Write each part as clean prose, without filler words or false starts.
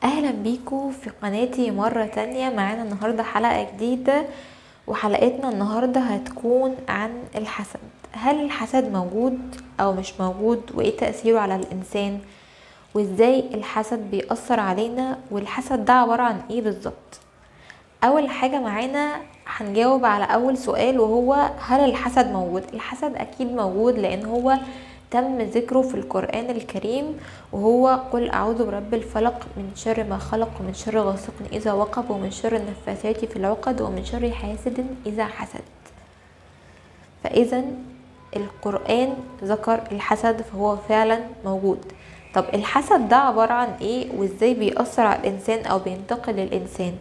اهلا بيكم في قناتي مرة تانية. معانا النهاردة حلقة جديدة، وحلقتنا النهاردة هتكون عن الحسد. هل الحسد موجود او مش موجود، وايه تأثيره على الانسان، وازاي الحسد بيأثر علينا، والحسد ده عبارة عن ايه بالظبط؟ اول حاجة معانا هنجاوب على اول سؤال، وهو هل الحسد موجود؟ الحسد اكيد موجود، لان هو تم ذكره في القرآن الكريم، وهو قل اعوذ برب الفلق من شر ما خلق، ومن شر غاسق اذا وقب، ومن شر النفاثات في العقد، ومن شر حاسد اذا حسد. فاذا القرآن ذكر الحسد، فهو فعلا موجود. طب الحسد ده عبارة عن ايه، وازاي بيأثر على الانسان او بينتقل للانسان؟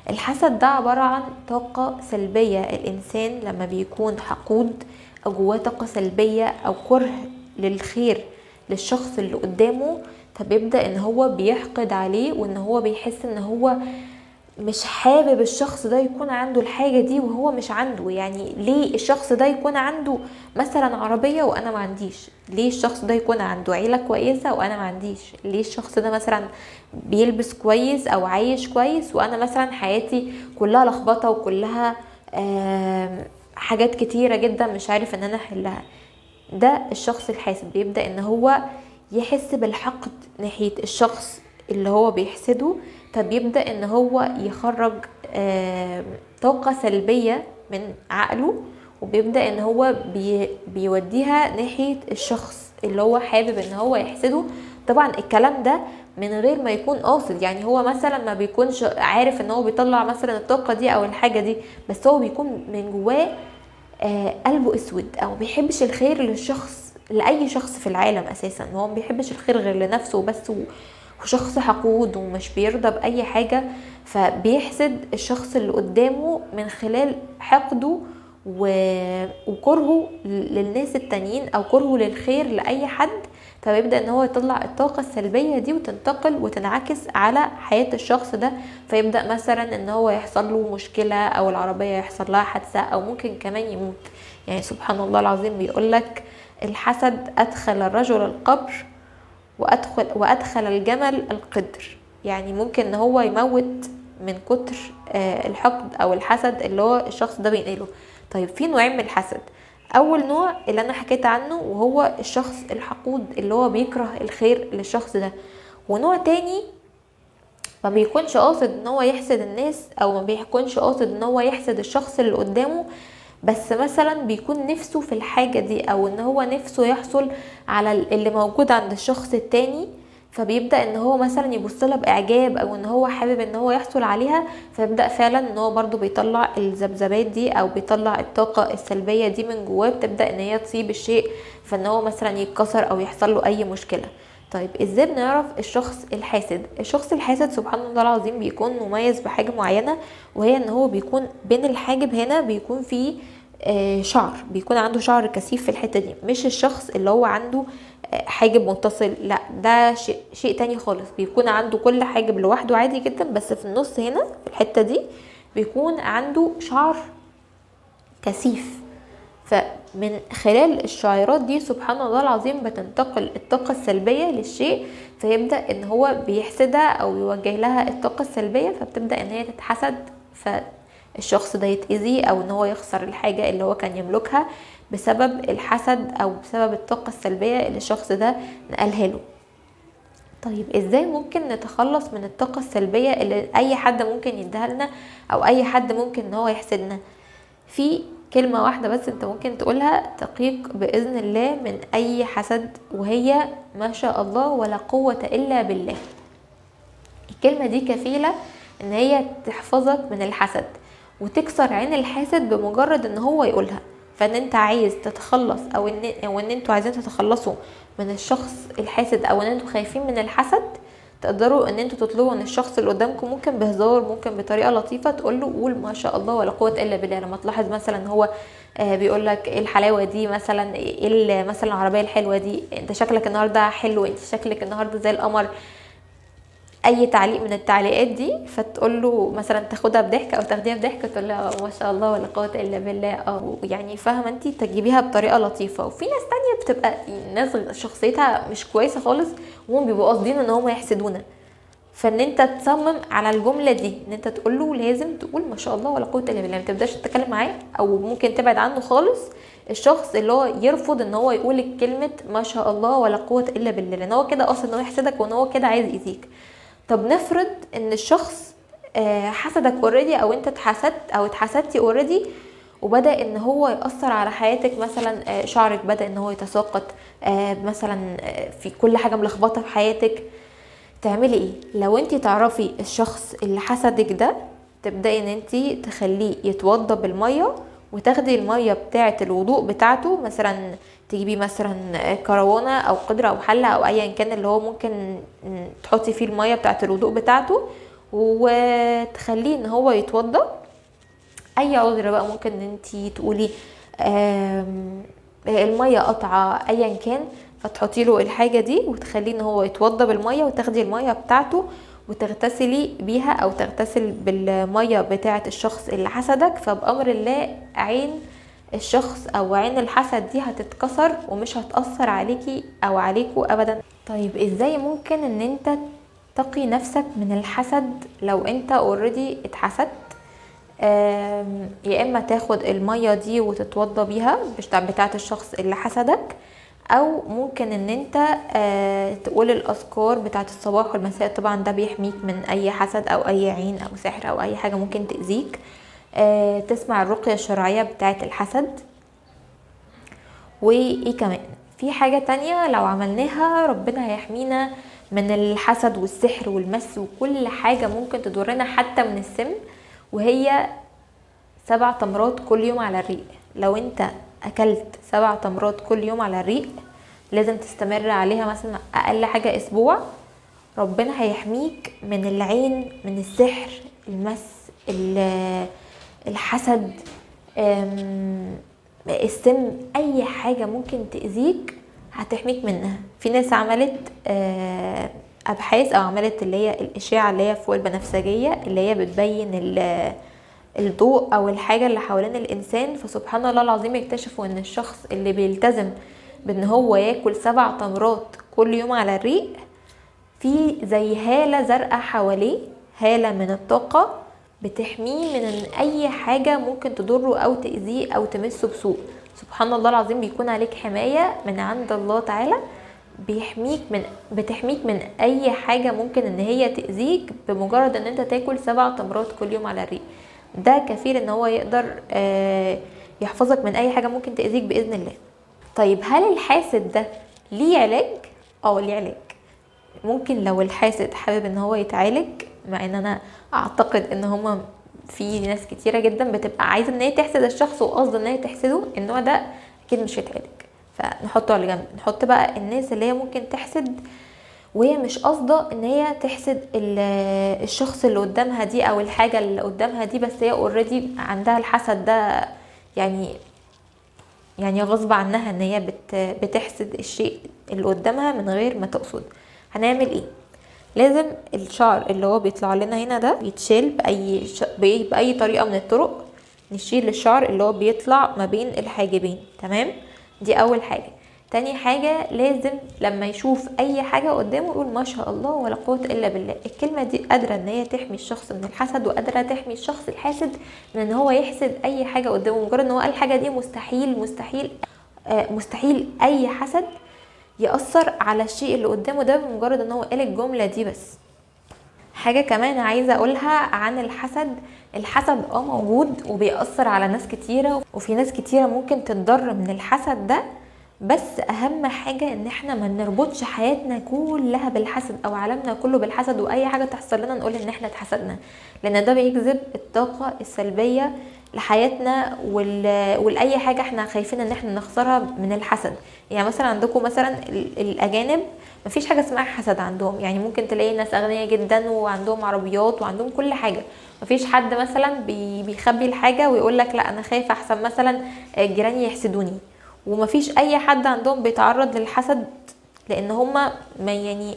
الحسد ده عبارة عن طاقة سلبية. الانسان لما بيكون حقود او جواه طاقة سلبية او كره للخير للشخص اللي قدامه، فبيبدأ ان هو بيحقد عليه، وان هو بيحس ان هو مش حابب الشخص ده يكون عنده الحاجة دي وهو مش عنده. يعني ليه الشخص ده يكون عنده مثلا عربية وانا ما عنديش؟ ليه الشخص ده يكون عنده عيلة كويسة وانا ما عنديش؟ ليه الشخص ده مثلا بيلبس كويس او عايش كويس وانا مثلا حياتي كلها لخبطة وكلها حاجات كتيرة جدا مش عارف ان انا احلها؟ ده الشخص الحاسد بيبدأ ان هو يحس بالحقد ناحية الشخص اللي هو بيحسده، فبيبدأ ان هو يخرج طاقة سلبية من عقله، وبيبدأ ان هو بيوديها ناحية الشخص اللي هو حابب ان هو يحسده. طبعا الكلام ده من غير ما يكون قاصد، يعني هو مثلا ما بيكونش عارف ان هو بيطلع مثلا الطاقة دي او الحاجة دي، بس هو بيكون من جواه قلبه اسود، او بيحبش الخير للشخص، لاي شخص في العالم. اساسا هو ما بيحبش الخير غير لنفسه بس، وشخص حقود ومش بيرضى باي حاجة، فبيحسد الشخص اللي قدامه من خلال حقده وكرهه للناس التانيين، او كرهه للخير لاي حد. فبيبدأ ان هو يطلع الطاقة السلبية دي وتنتقل وتنعكس على حياة الشخص ده، فيبدأ مثلا ان هو يحصل له مشكلة، او العربية يحصل لها حادثة، او ممكن كمان يموت. يعني سبحان الله العظيم، بيقولك الحسد ادخل الرجل القبر وادخل الجمل القدر. يعني ممكن ان هو يموت من كتر الحقد او الحسد اللي هو الشخص ده بينقله. طيب في نوعين من الحسد. اول نوع اللي انا حكيت عنه، وهو الشخص الحقود اللي هو بيكره الخير للشخص ده. ونوع تاني ما بيكونش قاصد ان هو يحسد الناس، او ما بيكونش قاصد ان هو يحسد الشخص اللي قدامه، بس مثلا بيكون نفسه في الحاجة دي، او ان هو نفسه يحصل على اللي موجود عند الشخص التاني، فبيبدأ ان هو مثلا يبص لها باعجاب، او ان هو حابب ان هو يحصل عليها، فيبدأ فعلا ان هو برضو بيطلع الذبذبات دي، او بيطلع الطاقة السلبية دي من جواه، بتبدأ ان هي تصيب الشيء، فان هو مثلا يتكسر او يحصل له اي مشكلة. طيب ازاي بنعرف الشخص الحاسد؟ الشخص الحاسد سبحان الله العظيم بيكون مميز بحاجة معينة، وهي ان هو بيكون بين الحاجب هنا بيكون فيه شعر، بيكون عنده شعر كثيف في الحتة دي. مش الشخص اللي هو عنده حاجب متصل، لا ده شيء تاني خالص. بيكون عنده كل حاجب لوحده عادي جدا، بس في النص هنا في الحتة دي بيكون عنده شعر كثيف. فمن خلال الشعيرات دي سبحان الله العظيم بتنتقل الطاقة السلبية للشيء، فيبدأ ان هو بيحسدها او يوجه لها الطاقة السلبية، فبتبدأ ان هي تتحسد، فالشخص ده يتأذي، او ان هو يخسر الحاجة اللي هو كان يملكها بسبب الحسد، او بسبب الطاقة السلبية اللي الشخص ده نقلها له. طيب ازاي ممكن نتخلص من الطاقة السلبية اللي اي حد ممكن يديها لنا، او اي حد ممكن ان هو يحسدنا؟ في كلمة واحدة بس انت ممكن تقولها تقيك بإذن الله من أي حسد، وهي ما شاء الله ولا قوة إلا بالله. الكلمة دي كفيلة ان هي تحفظك من الحسد، وتكسر عين الحاسد بمجرد ان هو يقولها. فان انت عايز تتخلص، او ان انتوا عايزين تتخلصوا من الشخص الحاسد، او ان انتوا خايفين من الحسد، تقدروا ان انتوا تطلبوا من الشخص اللي قدامكم، ممكن بهزار، ممكن بطريقه لطيفه، تقول له قول ما شاء الله ولا قوه الا بالله. لما تلاحظ مثلا هو بيقول لك ايه الحلاوه دي، مثلا ايه مثلا العربيه الحلوه دي، انت شكلك النهارده حلو، انت شكلك النهارده زي القمر، اي تعليق من التعليقات دي، فتقول له مثلا تاخدها بضحك او تاخديها بضحك، تقول له ما شاء الله ولا قوه الا بالله. يعني فاهمه انت تجيبيها بطريقه لطيفه. وفي ناس تانية بتبقى ناس شخصيتها مش كويسه خالص، وهم بيبقوا قاصدين ان هم يحسدونا، فان انت تصمم على الجمله دي، ان انت تقول له لازم تقول ما شاء الله ولا قوه الا بالله، ما تبداش تتكلم معاه، او ممكن تبعد عنه خالص الشخص اللي هو يرفض ان هو يقول كلمه ما شاء الله ولا قوه الا بالله، لان هو كده اصلا ان هو يحسدك وان هو كده عايز يأذيك. طب نفرض ان الشخص حسدك اوريدي، او انت اتحسدت او اتحسدتي اوريدي، وبدا ان هو ياثر على حياتك، مثلا شعرك بدا ان هو يتساقط، مثلا في كل حاجه ملخبطه في حياتك. تعملي ايه؟ لو انت تعرفي الشخص اللي حسدك ده، تبداي ان انت تخليه يتوضى بالميه، وتاخدي الميه بتاعه الوضوء بتاعته، مثلا تجيبي مثلا كروانه او قدره او حله او ايا كان اللي هو ممكن تحطي فيه الميه بتاعه الوضوء بتاعته، وتخليه ان هو يتوضى. اي عذر بقى ممكن ان انتي تقولي الميه قطعه ايا كان، فتحطي له الحاجه دي وتخليه ان هو يتوضى بالميه، وتاخدي الميه بتاعته وتغتسلي بيها، او تغتسل بالميه بتاعه الشخص اللي حسدك، فبامر الله عين الشخص او عين الحسد دي هتتكسر ومش هتأثر عليكي او عليكو ابدا. طيب ازاي ممكن ان انت تقي نفسك من الحسد لو انت اوريدي اتحسدت؟ يا اما تاخد المية دي وتتوضى بيها بتاعة الشخص اللي حسدك، او ممكن ان انت تقول الاذكار بتاعة الصباح والمساء، طبعا ده بيحميك من اي حسد او اي عين او سحر او اي حاجة ممكن تأذيك. تسمع الرقية الشرعية بتاعة الحسد. وايه كمان في حاجة تانية لو عملناها ربنا هيحمينا من الحسد والسحر والمس وكل حاجة ممكن تضرنا، حتى من السم، وهي 7 تمرات كل يوم على الريق. لو انت اكلت 7 تمرات كل يوم على الريق، لازم تستمر عليها مثلا اقل حاجة اسبوع، ربنا هيحميك من العين، من السحر، المس، الحسد، السم، اي حاجة ممكن تأذيك هتحميك منها. في ناس عملت ابحاث او عملت اللي هي الاشعة اللي هي فوق البنفسجية، اللي هي بتبين الضوء او الحاجة اللي حوالين الانسان، فسبحان الله العظيم اكتشفوا ان الشخص اللي بيلتزم بان هو ياكل 7 تمرات كل يوم على الريق، في زي هالة زرقاء حواليه، هالة من الطاقة بتحميه من اي حاجة ممكن تضره او تأذيه او تمسه بسوء. سبحان الله العظيم بيكون عليك حماية من عند الله تعالى، بتحميك من اي حاجة ممكن ان هي تأذيك، بمجرد ان انت تاكل 7 تمرات كل يوم على الريق. ده كفيل ان هو يقدر يحفظك من اي حاجة ممكن تأذيك بإذن الله. طيب هل الحاسد ده ليه علاج؟ ليه علاج. ممكن لو الحاسد حابب ان هو يتعالج، مع ان انا اعتقد ان هما في ناس كتيرة جدا بتبقى عايزة ان هي تحسد الشخص وقصد ان هي تحسده، النوع ده اكيد مش هيتعالج، فنحطه على جنب. نحط بقى الناس اللي هي ممكن تحسد وهي مش قصده ان هي تحسد الشخص اللي قدامها دي او الحاجة اللي قدامها دي، بس هي اوريدي عندها الحسد ده، يعني غصب عنها ان هي بتحسد الشيء اللي قدامها من غير ما تقصد. هنعمل ايه؟ لازم الشعر اللي هو بيطلع لنا هنا ده يتشال بأي طريقة من الطرق. نشيل الشعر اللي هو بيطلع ما بين الحاجبين، تمام؟ دي اول حاجة. تاني حاجة، لازم لما يشوف اي حاجة قدامه يقول ما شاء الله ولا قوة الا بالله. الكلمة دي قادرة ان هي تحمي الشخص من الحسد، وقادرة تحمي الشخص الحاسد من ان هو يحسد اي حاجة قدامه. مجرد ان هو قال الحاجة دي مستحيل مستحيل مستحيل اي حسد يأثر على الشيء اللي قدامه ده، بمجرد ان هو قال الجملة دي بس. حاجة كمان عايزة اقولها عن الحسد. الحسد موجود وبيأثر على ناس كتيرة، وفي ناس كتيرة ممكن تتضر من الحسد ده، بس اهم حاجة ان احنا ما نربطش حياتنا كلها بالحسد او عالمنا كله بالحسد، واي حاجة تحصل لنا نقول ان احنا اتحسدنا، لان ده بيجذب الطاقة السلبية لحياتنا ولأي حاجة احنا خايفين ان احنا نخسرها من الحسد. يعني مثلا عندكم مثلا الاجانب مفيش حاجة اسمها حسد عندهم، يعني ممكن تلاقي ناس اغنياء جدا وعندهم عربيات وعندهم كل حاجة، مفيش حد مثلا بيخبي الحاجة ويقول لك لا انا خايف احسن مثلا جيراني يحسدوني. ومفيش اي حد عندهم بيتعرض للحسد، لان هما يعني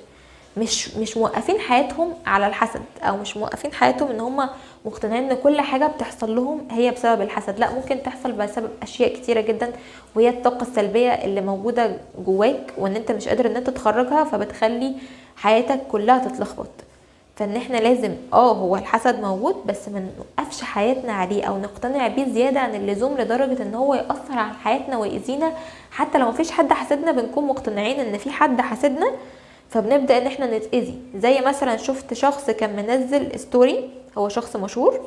مش موقفين حياتهم على الحسد، او مش موقفين حياتهم ان هما مقتنعين ان كل حاجة بتحصل لهم هي بسبب الحسد. لا، ممكن تحصل بسبب اشياء كتيرة جدا، وهي الطاقة السلبية اللي موجودة جواك وان انت مش قادر ان انت تخرجها، فبتخلي حياتك كلها تتلخبط. فان احنا لازم هو الحسد موجود، بس ما نوقفش حياتنا عليه او نقتنع بيه زياده عن اللزوم لدرجه ان هو ياثر على حياتنا ويأذينا. حتى لو مفيش حد حاسدنا بنكون مقتنعين ان في حد حاسدنا، فبنبدا ان احنا نتأذي. زي مثلا شفت شخص كان منزل ستوري، هو شخص مشهور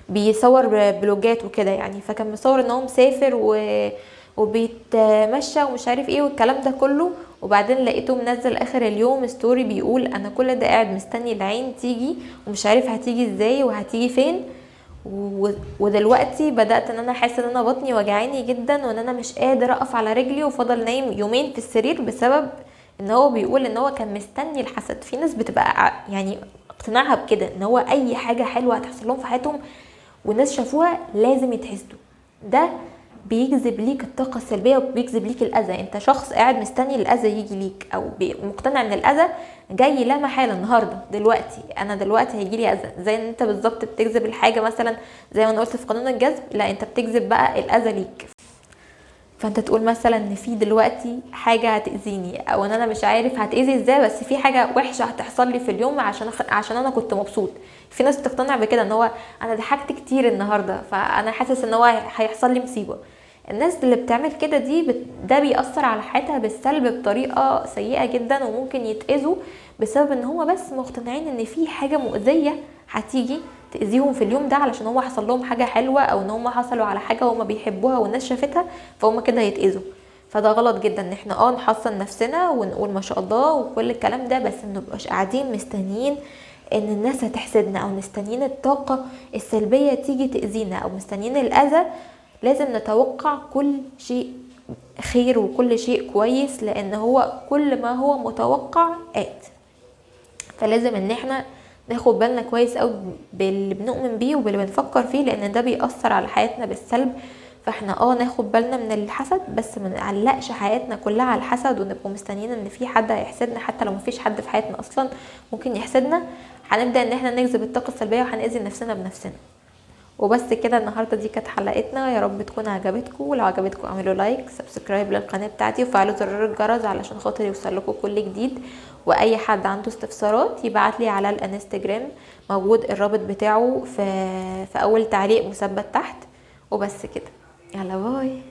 بيصور بلوجات وكده يعني، فكان مصور ان هو مسافر وبيتمشى ومش عارف ايه والكلام ده كله. وبعدين لقيته منزل اخر اليوم ستوري بيقول انا كل ده قاعد مستني العين تيجي ومش عارف هتيجي ازاي وهتيجي فين، ودلوقتي بدأت ان انا احس ان انا بطني وجعاني جدا وان انا مش قادر اقف على رجلي، وفضل نايم يومين في السرير بسبب ان هو بيقول ان هو كان مستني الحسد. في ناس بتبقى يعني اقتناعها بكده ان هو اي حاجة حلوة هتحصل لهم في حياتهم والناس شافوها لازم يتحسدوا. ده بيجذب ليك الطاقة السلبية وبيجذب ليك الأذى. انت شخص قاعد مستني الأذى يجي ليك او مقتنع ان الأذى جاي لا محالة النهاردة دلوقتي، انا دلوقتي هيجي لي أذى. زي ان انت بالظبط بتجذب الحاجة، مثلا زي ما انا قلت في قانون الجذب، لا انت بتجذب بقى الأذى ليك. فانت تقول مثلا ان في دلوقتي حاجه هتاذيني، او ان انا مش عارف هتاذي ازاي، بس في حاجه وحشه هتحصل لي في اليوم عشان انا كنت مبسوط. في ناس بتقتنع بكده ان هو انا ضحكت كتير النهارده فانا حاسس ان هو هيحصل لي مصيبه. الناس اللي بتعمل كده ده بيأثر على حياتها بالسلب بطريقه سيئه جدا، وممكن يتأذوا بسبب ان هم بس مقتنعين ان في حاجه مؤذيه هتيجي تأذيهم في اليوم ده علشان هم حصل لهم حاجه حلوه، او ان هم حصلوا على حاجه هم بيحبوها والناس شافتها فهم كده هيتأذوا. فده غلط جدا ان احنا نحصن نفسنا ونقول ما شاء الله وكل الكلام ده، بس ما نبقاش قاعدين مستنيين ان الناس هتحسدنا، او مستنيين الطاقه السلبيه تيجي تأذينا، او مستنيين الأذى. لازم نتوقع كل شيء خير وكل شيء كويس، لان هو كل ما هو متوقع آت. فلازم ان احنا ناخد بالنا كويس قوي باللي بنؤمن بيه وباللي بنفكر فيه، لان ده بيأثر على حياتنا بالسلب. فاحنا ناخد بالنا من الحسد، بس ما نعلقش حياتنا كلها على الحسد ونبقى مستنيين ان في حد هيحسدنا. حتى لو مفيش حد في حياتنا اصلا ممكن يحسدنا، هنبدأ ان احنا نجذب الطاقة السلبية وهنأذي نفسنا بنفسنا. وبس كده النهارده دي كانت حلقتنا، يا رب تكون عجبتكم. ولو عجبتكم اعملوا لايك، سبسكرايب للقناه بتاعتي، وفعلوا زرار الجرس علشان خاطر يوصلكم كل جديد. واي حد عنده استفسارات يبعت لي على الانستجرام، موجود الرابط بتاعه في اول تعليق مثبت تحت. وبس كده، يلا باي.